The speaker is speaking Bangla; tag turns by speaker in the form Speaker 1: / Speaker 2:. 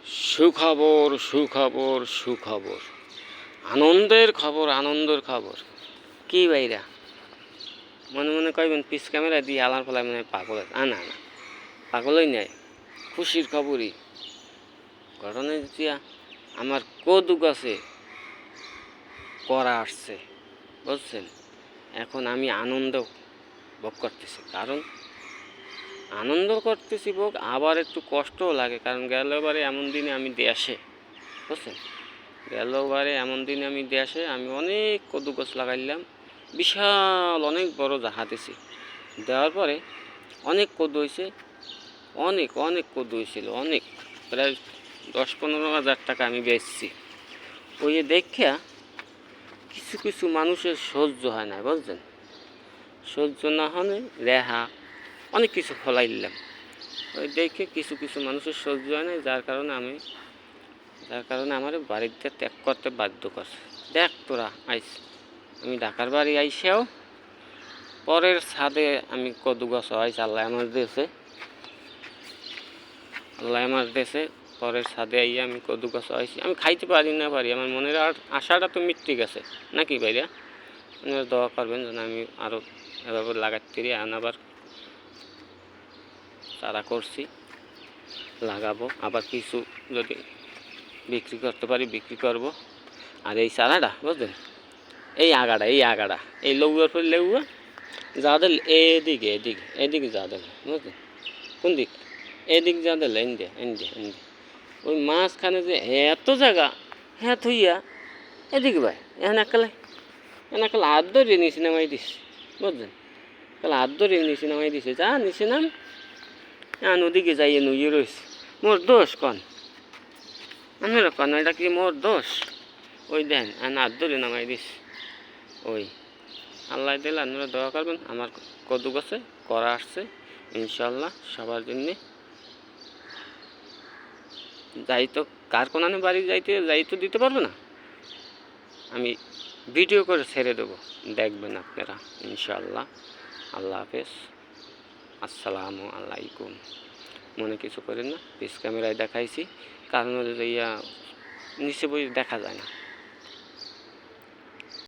Speaker 1: সুখবর সুখবর সুখবর, আনন্দের খবর আনন্দের খবর। কি ভাইরা মনে মনে কইবেন পিস ক্যামেরা দিয়ে আলার ফলায় মনে হয় পাগল আছে। না না, পাগলই নাই, খুশির খবরই। ঘটনা দিয়া আমার কদু গাছে করা আসছে, বুঝছেন। এখন আমি আনন্দ ভোগ করতেছি, কারণ আনন্দ করতেছি ভোগ, আবার একটু কষ্টও লাগে, কারণ গেলবারে এমন দিনে আমি দেশে, বুঝছেন, গেলবারে এমন দিনে আমি দেশে আমি অনেক কদু গাছ লাগাইলাম, বিশাল অনেক বড় জাহা দিছি। দেওয়ার পরে অনেক কদু হয়েছে, অনেক অনেক কদু হয়েছিল, অনেক, প্রায় 10-15 হাজার টাকা আমি বেচছি। ওই দেখা কিছু কিছু মানুষের সহ্য হয় না, বুঝলেন। সহ্য না হলে রেহা অনেক কিছু ফলাইলাম, ওই দেখে কিছু কিছু মানুষের সহ্য হয় না, যার কারণে আমার বাড়িতে ত্যাগ করতে বাধ্য করছে। দেখ তোরা আইস, আমি ঢাকার বাড়ি আইসেও পরের ছাদে আমি কদু গাছ আইস, আল্লাহ আমার দেশে পরের ছাদে আইয়া আমি কদু গাছ আইসি। আমি খাইতে পারি না পারি, আমার মনের আশাটা তো মিটতে গেছে নাকি ভাইরা। আপনারা দোয়া করবেন যেন আমি আরও এভাবে লাগাতে পারি। আবার চারা করছি, লাগাবো, আবার কিছু যদি বিক্রি করতে পারি বিক্রি করব। আর এই চারাটা বুঝলেন, এই আগাটা এই লেউয়ার পর লেউয়া যাদের এদিকে যাদের, বুঝলেন, কোন দিক, এদিক যাদের এনদে ওই মাঝখানে যে এত জায়গা হ্যাঁ থইয়া এদিকে ভাই এনাকালে হাত ধরিয়ে নিচে নামাই দিস, বুঝলেন, কালে হাত ধরিয়ে নিচে নামাই দিছে, যা নিচে নাম ওদিকে যাইয়ে নুইয়ে রয়েছে। মোর দোষ কন, আপনারা কন, এটা কি মোর দোষ? ওই দেন হাত ধরে নামাই দিস। ওই আল্লাহ দিলে আপনারা দোয়া করবেন, আমার কদু গাছে করা আসছে ইনশাল্লাহ সবার জন্যে। যাই তো কার কোনানে বাড়ি যাই তো দিতে পারবো না, আমি ভিডিও করে ছেড়ে দেবো, দেখবেন আপনারা ইনশাল্লাহ। আল্লাহ হাফেজ, আসসালামু আলাইকুম। মনে কিছু করেন না, পিস ক্যামেরায় দেখাইছি, কারণ ইয়া নিচে বই দেখা যায় না।